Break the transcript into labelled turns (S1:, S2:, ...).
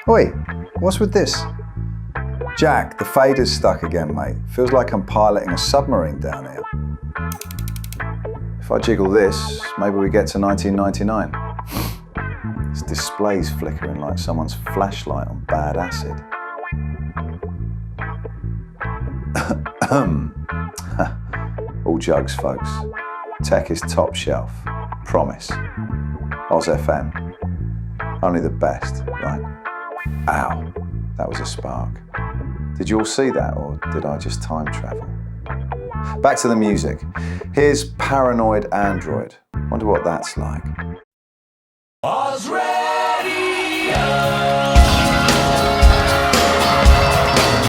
S1: Oi, what's with this? Jack, the fader's stuck again, mate. Feels like I'm piloting a submarine down here. If I jiggle this, maybe we get to 1999. This display's flickering like someone's flashlight on bad acid. All jugs, folks. Tech is top shelf. Promise. Oz FM. Only the best, right? Ow, that was a spark. Did you all see that, or did I just time travel? Back to the music. Here's Paranoid Android. Wonder what that's like.
S2: Oz Radio.